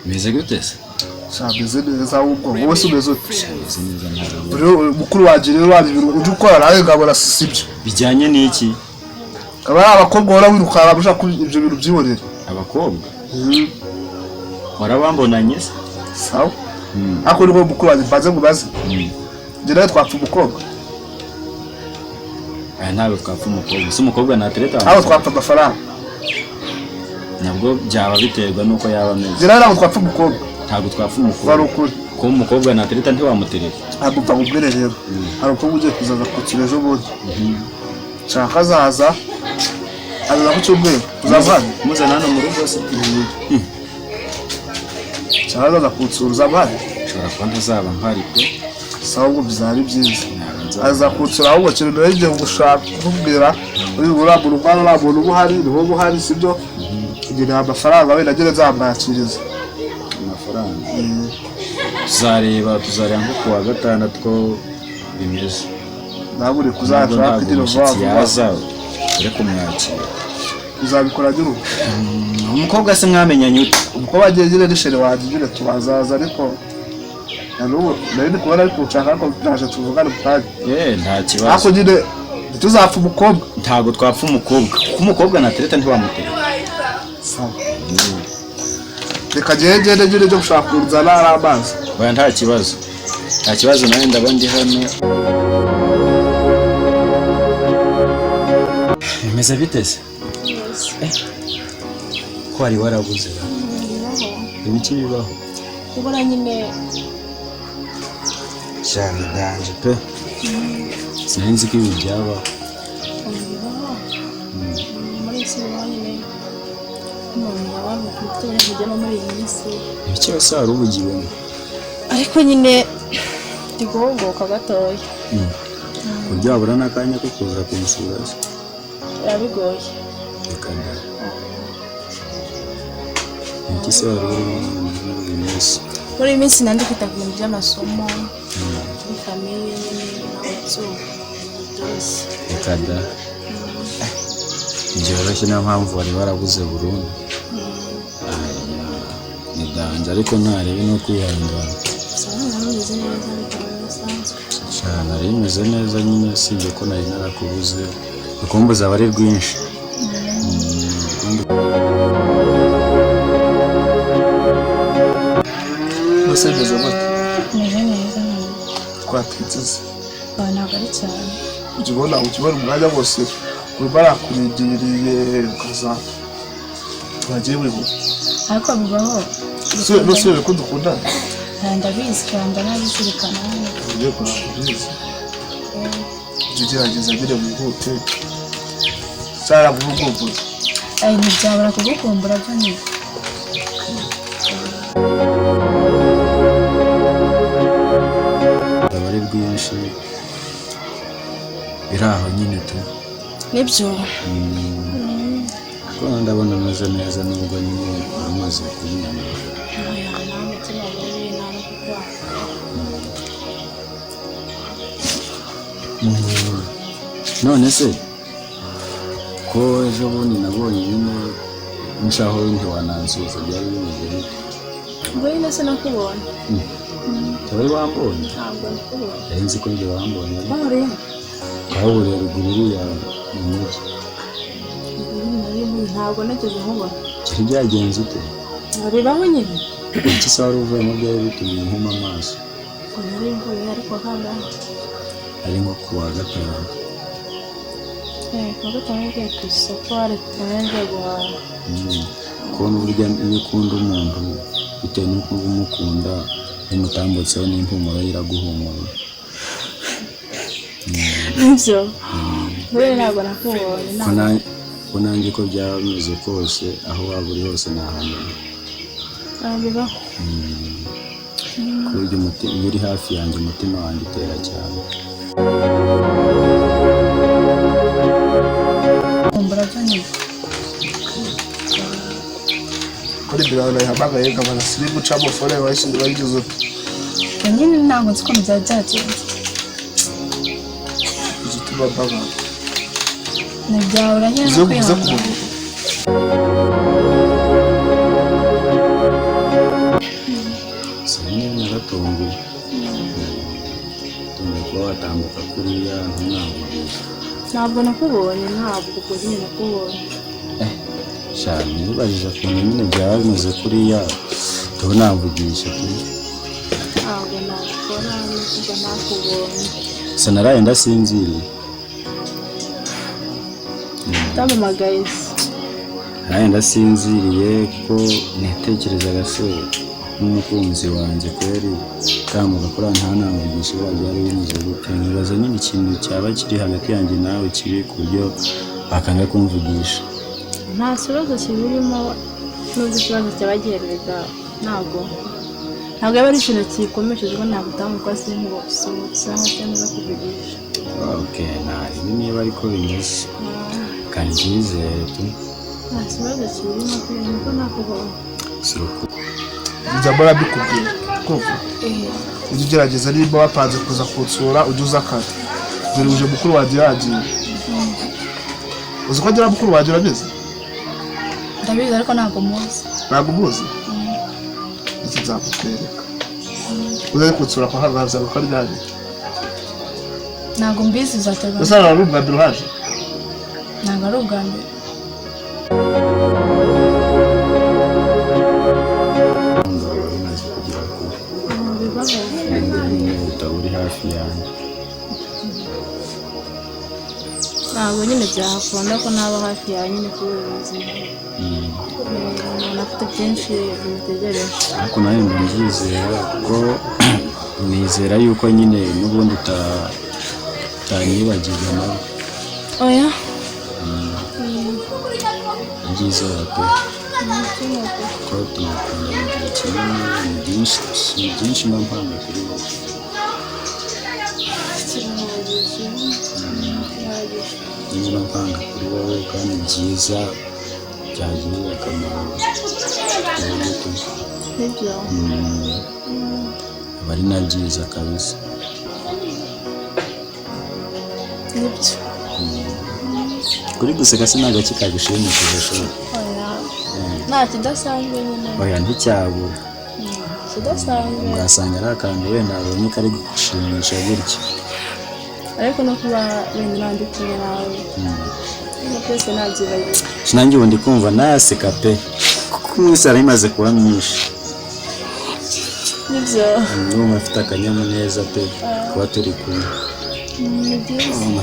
Meze gute se? Shameze neza ubwo wowe sumeze ute? Bro mukuru waje rero ari uje ukora nawe ngabona sibyo. Bijyanye n'iki? Aba abakobwa hora wirukara busha kuri ibyo bintu byibonera. Abakobwa? Warabambonanye se? Sawa. Ako rwo mukuru waje baze ngubaze. Njye twapfa umukobwa. Ntabwo twapfa umukobwa. Se umukobwa natereta. Aho twapfa amafaranga. Nabwo byaba biterwa nuko yaba ameze. Njye ntabwo twapfa umukobwa. Ntabwo twapfa umukobwa. Wari ukuri. Ko umukobwa natereta ntiwamuterera. Ntabwo mpamubwire rero. Hari uko ugiye kuzaza ku kirejo bodi. Shaka zaza. Aza ku cyumweru. Uzavana. Muzana hano mu rugo se. Shaka za kutsura uzavana. Shobora kuba ntazaba mpari pe. Sawa ngo bizari byiza. Aza kutsura ahubwo kintu nagiye gushaka kubwira uri urabura umwana urabura ubuhari niho buhari sibyo. Kugira amafaranga we nagere zamwakiriza. Amafaranga. Tuzareba nko kuwa gatandatu ko bimeze. Nabure kuzaca kugira ngo yaza ure kumwakira. Uzabikora giru. Umukobwa se mwamenyanye ute? Umukobwa ageze n'ishere wagire tubazaza ariko nanubu nari kubona ariko ushaka ko byaje tuvugana butaje. Nta kibazo. Ako gide tuzapfa umukobwa. Ntago twapfa umukobwa. Umukobwa natereta ntiwamuterera. Sawa. Reka gende gire cyo gushaka kuzana arabanza. Oya nta kibazo. Nta kibazo nawe ndabandi hano. Meze bite se? Ko ari warabuze. Ibiki bibaho? Ubona nyine cyane danje pe. Sinzi ko ibi byaba. Muri isi nyine umuntu abantu kutera kujya muri iyi minsi. Ibiki basara ubugibemo. Ariko nyine ndigoboka gatoya. Kuryabura nakanya ko kuza kumusura. Yabigoye. Rekanda. Iki se wari muri minsi. Muri minsi nandi kwita ku bintu by'amasomo. Famille n'abatso. Rekanda. Njyewe niyo mpamvu wari warabuze burundu. Ni danje ariko ntarebe no kwihangana. Cyane ari meze neza nyine sibyo ko nari narakubuze. Ukumbuza abari rwinshi. Musebeze mate. Neza. Twatitse. Ntabwo ari cyane. Ukibona umwanya wose urubara kuridiriye ukaza. Twagiye wibo. Ariko bibaho. Nose ko dukundana. Ndabizi cyane nabizirikana. Ugiye kubizi. Tugerageza bire mu hote. Sara vuguvugu. Ntibyabura kugukumbura byo ni. Abari rwinshi biraho nyine tu. Nibyo. Ko ndabona meze neza nubwo nyine amaze kunyana. None se ko ejo bundi nabonye nyine nshaho ntiwanansuza byari bimeze bite? Mbona se nakubonye. Wari wambonye? Ntabwo nakubonye. Nzi ko njye wambonye. Bari. Kahuriye ruguru ya mu mujyi. Ntabwo nageze nkubona. Kiri byagenze ute? Bibaho nyine. Iki se wari uvuye mu byari bitumye nkuma amaso? Nari mvuye ariko kangahe? Ari nko kuwa gatanu. Kuwa gatanu ngiye ku isoko ariko ngiye guhaha. Kubona uburyo iyo ukunda umuntu bitewe n'uko umukunda n'umutambutseho n'impumuro iraguhumura. Nibyo. Wewe ntabwo nakubonye. Ko nanjye ko byaba bimeze kose aho waba uri hose nahamenya. Bibaho. Ku buryo iyo uri hafi yanjye umutima wanjye utera cyane. Kumbura cyane. Kuri birana yahamagaye ngabana siri gucamo fore washinde bagize. Nyine ntabwo nzi ko byagenze. Igituma baba. Ntibyabura nyine kwihangana. biragutunguye. Tunguye kuba watambuka kuriya ntunamvugisha. Ntabwo nakubonye, ntabwo ubwo nyine nakubonye. Shaka nibajije ukuntu nyine byaba bimeze kuriya ntunamvugisha tu. Ntabwo nakora niba nakubonye. Se naraye ndasinziriye. Ndampamagaye. Naraye ndasinziriye kuko ntekerezaga se n'umukunzi wanjye kweri kamuga kuri ntanamvugisha byari bimeze gute. Nibaza nyine ikintu cyaba kiri hagati yanjye nawe kiri ku buryo bakanga kumvugisha. Nta kibazo kibirimo, nubwo ikibazo cyaba gihererega ntabwo yaba ari ikintu kikomeshejwe, ntabwo utamuka singusohotse cyangwa se kuvugisha. Okay, ibi niba ariko bimeze kandi byizere tu. Nta kibazo kibirimo kuko nakubonye. Njya mbona bikubwira kumva ujye ugerageza niba wapanze kuza kunsura ujye uza kare dore uje mukuru wanjye yagiye. Uzi ko agira mukuru wanjye urabizi? Ndabizi ariko ntabwo muzi. Ntabwo muzi? Iki nzakutwereka. Uze kunsura kwa hagaza ko ryari? Ntabwo mbizi uzateganya. Usa na rumba mbere haje? Ntabwo ari ubwa mbere. Uri hafi yanjye. Ntabwo nyine byakunda ko naba hafi yawe nyine kubera ubuzima. Umuntu afite byinshi bimutegereje. Ariko nawe ndabyizera kuko nizera yuko nyine n'ubundi utanyibagirwa nawe. Oya. Ndabyizera pe. Ko tunakunda mu gihe kinini, ni byinshi mba mpanga kuri wowe. Niba mpanga kuri wowe kandi byiza byagirira akamaro nibyo aba ari na byiza kabisa. Nibyo. Kuri guseka si n'agaki kagushimishije shora. Nta kidasanzwe nyine. Oya nticyabura. Kidasanzwe. Ugasanga ari akantu wenda abonye kari gushimisha gutya. Ariko no kuba wenda nandi kumwe nawe. Byose nabyibagiwe. Sinange ubundi kumva naseka pe. Kuko mwese arimaze kuba myinshi. Nibyo. N'ubu afite akanyamuneza pe kuba turi kumwe. Ni byiza.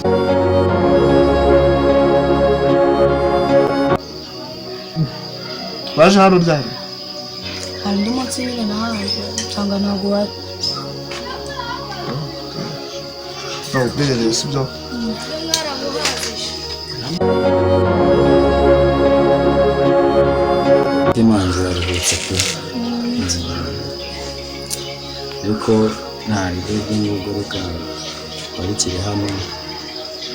Waje hano ryari? Hari undi munsi nyine nahaje cyangwa ntabwo wari. Birereye sibyo? Imanzi yaruhutse pe. Ariko nta bihugu n'ubugaruka barikiri hano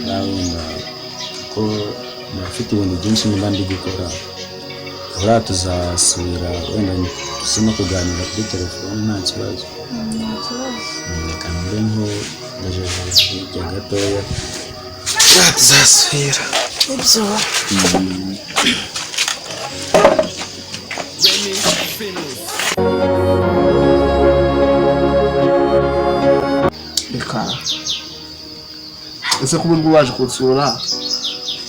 nawe ko bafite ibintu byinshi niba ndi gukora. Uriya tuzasubira wenda tuzi no kuganira kuri telefone nta kibazo. Nta kibazo. Reka mbere nko ndajeje hirya gatoya tuzasubira. Nibyo. Reka ese kuba ubwo waje kunsura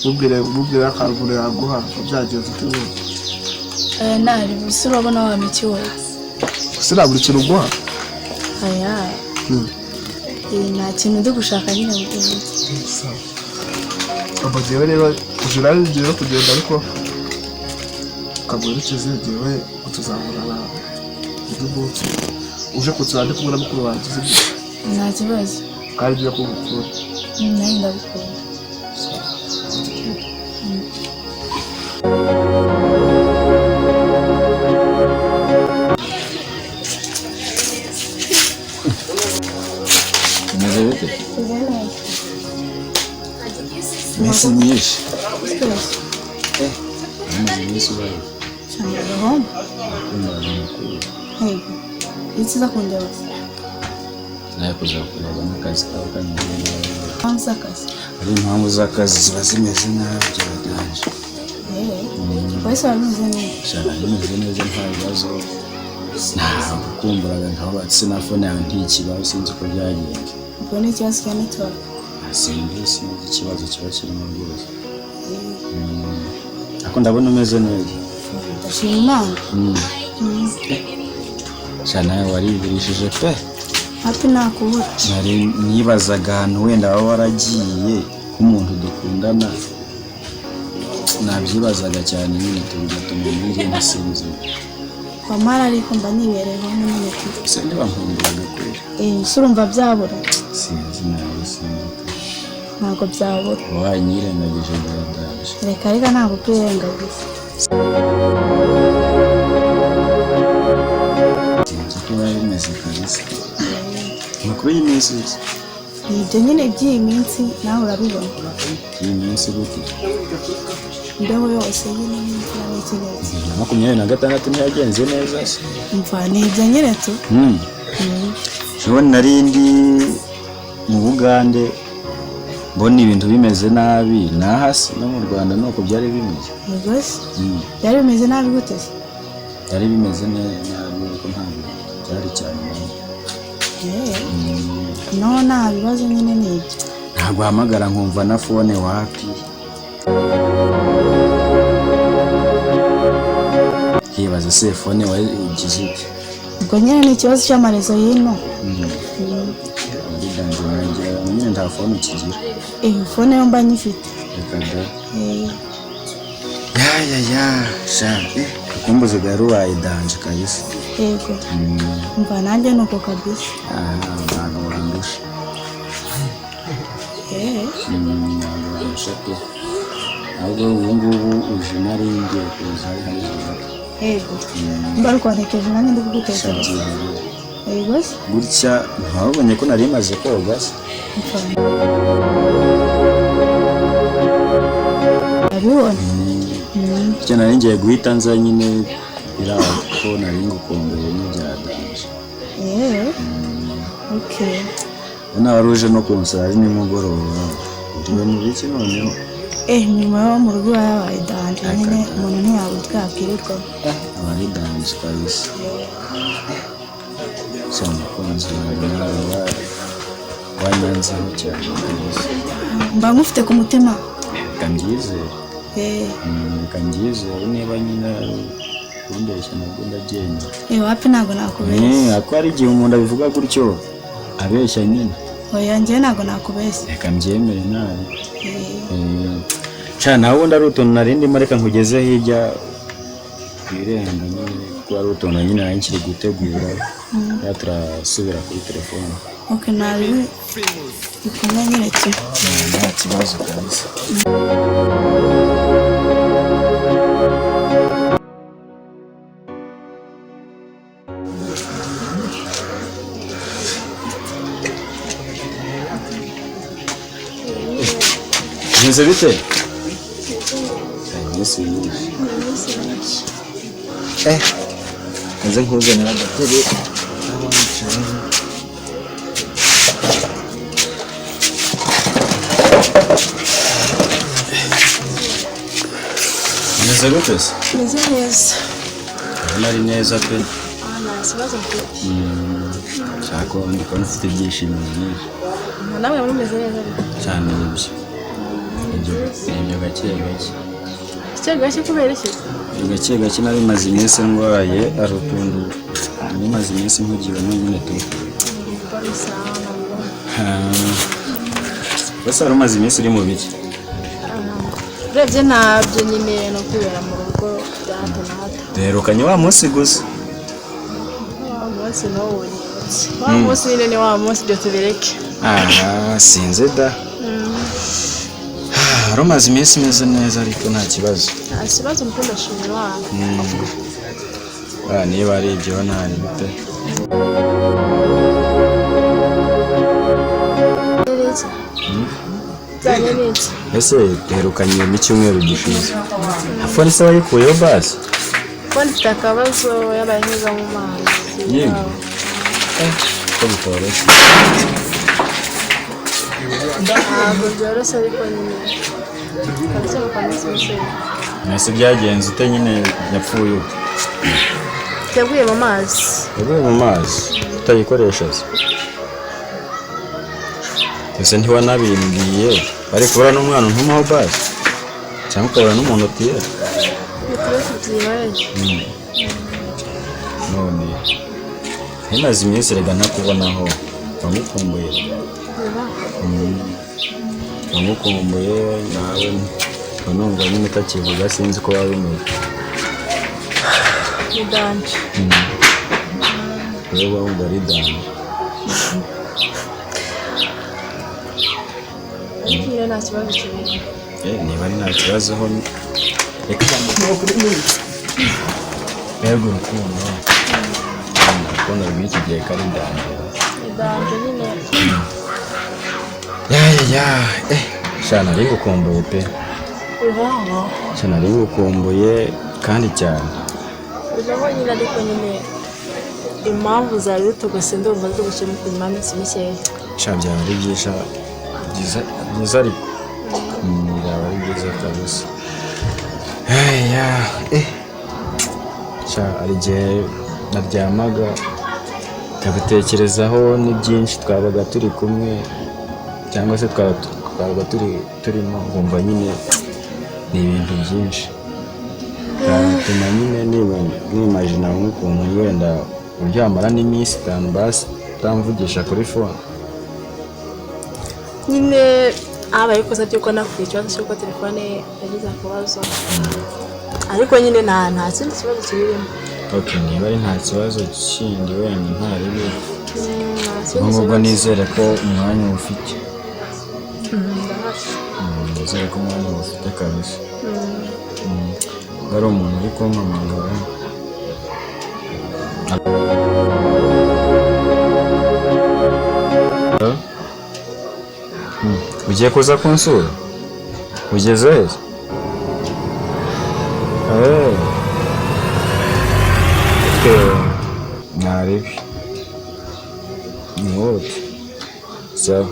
mubwire akangurira yaguha byagenze ute? Nari gusa urabona wamiki wowe. Sina buri kintu uguha? Aya. Nta kintu ndi gushaka nyine mu gihe. Aba jewe rero ujura rero kugenda ariko kagura ikizigiwe utuzamurana udubuti uje kutsura ndi kumwe na mukuru wanjye. Nta kibazo. Kandi byo kubukura. Nari ndabikora. Nazarete. Messi myinshi. Messi bayo. Cyangwa home. Hey. It's za kundeba. Naye kuzakureba n'akazi kawe kanyine. Kazi. Ari impamvu z'akazi ziba zimeze nabi byadanje. Wese wameze neza. Cyane bimeze neza nta bibazo. ntabwo kumburaga nkaho batse na phone yawe ntikibaho sinzi uko byagenze. ubwo ni ikibazo cya network. Sinzi ikibazo kiba kirimo rwose. Ako ndabona umeze neza. Ndashima Imana. Cyane warigurishije pe. Happy nakubura. Nari nibazaga ahantu wenda waba waragiye k'umuntu dukundana. Nabyibazaga cyane nyine tubigatuma muri nasinze. Wamara ariko mba nibereho nyine tu. Sende bankumburaga kweli. Surumva byabura. Sinzi nawe sinzi. Ntabwo byabura. Wanyirengagije ndadaje. Reka ntabwo kwirengagiza. Kuba bimeze kabisa. Makuru y'iminsi ibyo nyine by'iyi minsi nawe urabibona. Iyi minsi gute? Ndeho yose nyine n'imvura n'ikirere. 26 ntiyagenze neza se. Mva ni ibyo nyine tu. Shobora narindi mu Bugande mbona ibintu bimeze nabi nahasi no mu Rwanda nuko byari bimeze. Rwose byari bimeze nabi gute? Byari bimeze nabi kuko ntabwo byari cyane. No nta bibazo nyine n'ibyo. Ntabwo hamagara nkumva na phone wapi. Hibaza se phone wawe ugize iki? Ubwo nyine ni ikibazo cy'amarezo y'ino. Ndanje nanjye nyine nta phone ukigira. Phone yo mba nyifite. Reka da. Ya shambe kumbuze garuwaye danje kabisa. Yego. Mva nanjye nuko kabisa. Abantu bandusha. Nshaka. Ahubwo ubu uje nari ngiye kuza hano. Yego. Mba rwantekeje nanjye ndi kugutekereza. Yego. Gutya ntabonye ko nari maze koga se. Abibona. Cyo nari ngiye guhita nza nyine biraho ko nari ngukombeye n'ibyadanje. Okay. Waruje no kunsara ari nimugoroba. Ndiwe mu biki noneho? Nyuma yo mu rugo yabaye danje nyine umuntu ntiyabutwakirirwa. Abari danje kabisa. Cyane kunze wanyanzeho cyane kabisa. Mba ngufite ku mutima. Kangize. Kangize niba nyine kundeshya nabwo ndabyemera. Wapi ntabwo nakubeshya. Ako ari igihe umuntu abivuga gutyo abeshya nyine. Oya njye ntabwo nakubeshya. Reka mbyemere nawe. Cyane aho ndari utuntu narindi mareka nkugeze hirya kwirenda nyine ko ari utuntu nyine nari nkiri gutegura. Turasubira kuri telefone. Okay nabi bikomeye nyine cyo. Nta kibazo kabisa. Nze bite? Nse nyinshi. Nze nkuzanira agatebe. Nze gute se? Nze neza. Nari neza pe. Nta kibazo mfite. Shako ndiko mfite ibyishimo byinshi. Namwe muri meze neza. Cyane ibyo. Ibyo gake kubera iki? Gake nari maze iminsi ndwaye ari utuntu nari maze iminsi nkugiwe nyine tu. Basa ari maze iminsi iri mu biki? Urebye ntabyo nyine no kwibera mu rugo bya hato na hato. Duherukanye wa munsi gusa. Wa munsi n'ubundi. Wa munsi nyine ni wa munsi byo tubireke. Sinzi da. Romaze iminsi meze neza ariko nta kibazo. Nta kibazo mukunda shimira Imana. Niba ari ibyo ntari bite. Ese duherukanye mu cyumweru gishize. Phone se wayikuyeho basi? Phone ifite akabazo yabaye neza mu mazi. Yego. Ko bitoroshye. Ntabwo byoroshye ariko nyine kabisa bakameze neza. Nese byagenze ute nyine yapfuye ute? yaguye mu mazi. Yaguye mu mazi utayikoresha se? Ese ntiwanabimbwiye bari kubura n'umwana ntumaho basi cyangwa ukabura n'umuntu utira? None ntimaze iminsi rega ntakubonaho wamukumbuye. Wamukumbuye nawe numva nyine utakivuga sinzi ko waba bimeze. Ni danje. Rero wumva ari danje. Niba nta kibazo kibiri. Niba ari nta kibazo ho reka cyangwa kuri mwe. Yego urukundo. Urukundo rw'iki gihe kari danje. Ni danje nyine. Shana ari gukumbuye pe. Shana ari gukumbuye kandi cyane. Uzaho nyine ariko nyine impamvu zari rutogose ndumva zigushyira ku nyuma minsi mikeya. Byaba ari byiza ariko byaba ari byiza kabisa. Hari igihe naryamaga nkabitekerezaho ni byinshi twabaga turi kumwe cyangwa se twabaga turimo nkumva nyine ni ibintu byinshi. Bituma nyine nimagina nk'ukuntu wenda uryamara n'iminsi 5 basi utamvugisha kuri phone. Nyine habaye ikosa ry'uko nakwiye ikibazo cy'uko telefone yagize akabazo ariko nyine nta kindi kibazo kirimo. Niba ari nta kibazo kindi wenda ntaribi nubwo nizere ko umwanya ufite. Nizere ko umwanya ufite kabisa. Ari umuntu uri kumpamagara. Ugiye kuza kunsura? Ugeze he? Naribi ni wote sawa.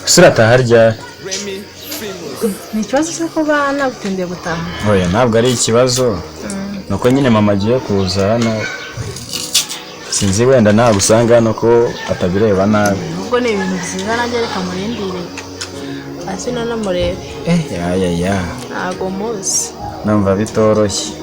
Surata harya ni ikibazo cyo kuba nagutendeye gutaha. Oya ntabwo ari ikibazo nuko nyine mama agiye kuza hano sinzi wenda nagusanga hano ko atabireba nabi. Ubwo ni ibintu byiza nanjye reka murindire hasi nanamurebe. Ntago muzi numva bitoroshye.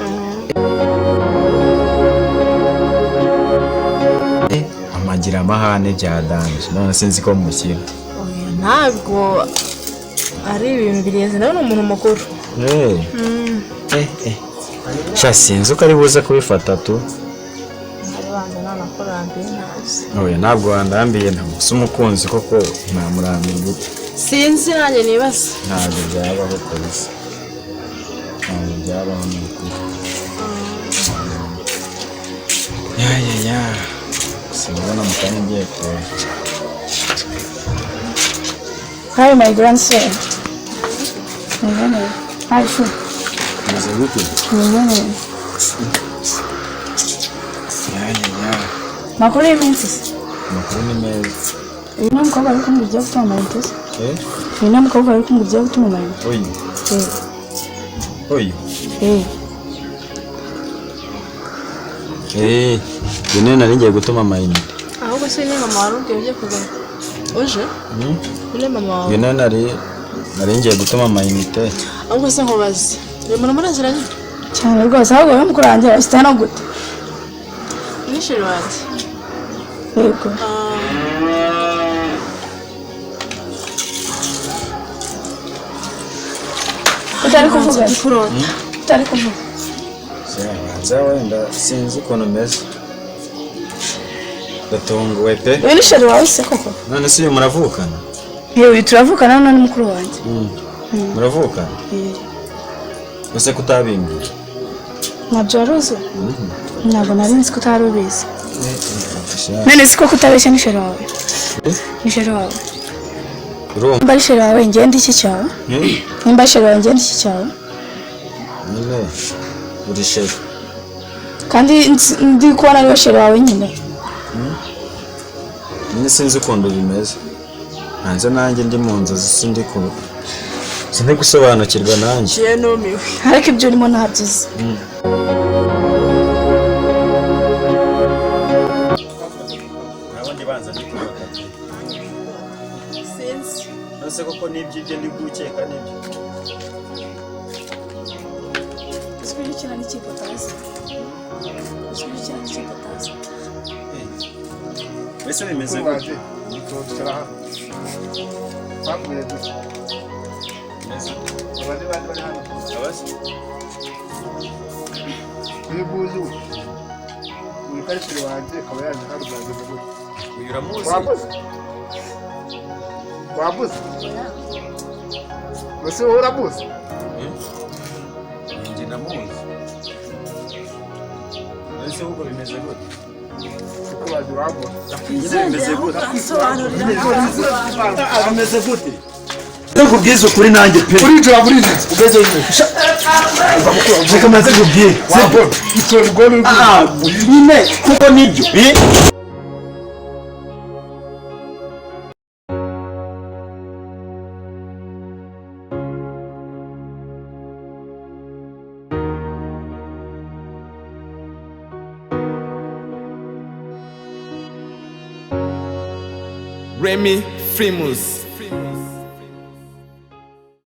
Amagira amahane bya danje none sinzi ko mushyira. Oya ntabwo ari ibintu birenze nawe ni umuntu mukuru. Sinzi uko ari buze kubifata tu. Oya ntabwo wandambiye ntamusa umukunzi koko ntamurambiye. Sinzi nanjye nibaza. Ntabwo byabaho kabisa. Ntabwo byabaho n'ukuri. Sinabona mu kanya ngiye kure. Hi, my grandson. Hi, sir. Meze gute? Makuru y'iminsi se? Makuru ni meza. Uyu ni umukobwa ari kumwe ugiye gutuma amayinite se? Uyu ni umukobwa ari kumwe ugiye gutuma amayinite? Uyu? Uyu nari ngiye gutuma amayinite. Ahubwo se ni mama wari ugiye kuza uje? Ni mama wawe? Uyu nari ngiye gutuma amayinite. Ahubwo se nkubaze umuntu muraziranye? Cyane rwose ahubwo we mukuru wanjye afite no gute? Ni sheri wanjye. Yego. Utari kuvuga? Utari kuvuga? Wenda sinzi ukuntu meze. Ndatunguwe pe. Uyu ni sheri wawe se koko? None se uyu muravukana? Yewe turavukana none ni mukuru wanjye. Muravukana? Ese kutabimbye? Ntabyo waruzi? Ntabwo nari nzi ko utari ubizi. None si ko kutabeshya ni sheri wawe? Ni sheri wawe? Nimba ari sheri wawe ngende iki cyawe? Nimba ari sheri wawe ngende iki cyawe? Nyine uri sheri. Kandi ndi kubona ariwe sheri wawe nyine. Nyine sinzi ukuntu bimeze. Hanze nanjye ndi mu nzozi sindi sindi gusobanukirwa nanjye. Ngiye numiwe. ariko ibyo urimo ntabyiza. Nabandi banza ndikubaka. Sinzi. Nose koko nibyo ndi gukeka nibyo. Usikurikirana n'ikipotazi. Usikurikirana n'ikipotazi. Mbese bimeze gute? Nitotera hano. Bavuye gusa. Abandi bari hano. Abasi. Nibuzu. Uyu karishiri wanjye aba yaje hano bwaje gute. Uyu uramuzi? Wabuze? Mbese wowe uramuzi? Njye namuzi. Mbese uko bimeze gute? Uko baje wabona. Bimeze gute? Ameze gute? Ndakubwiza ukuri nanjye pe. Urinjira Ugeze nyine. Reka maze kubwira. Wabona. Itora igoro. Nyine kuko nibyo. Remy Famous.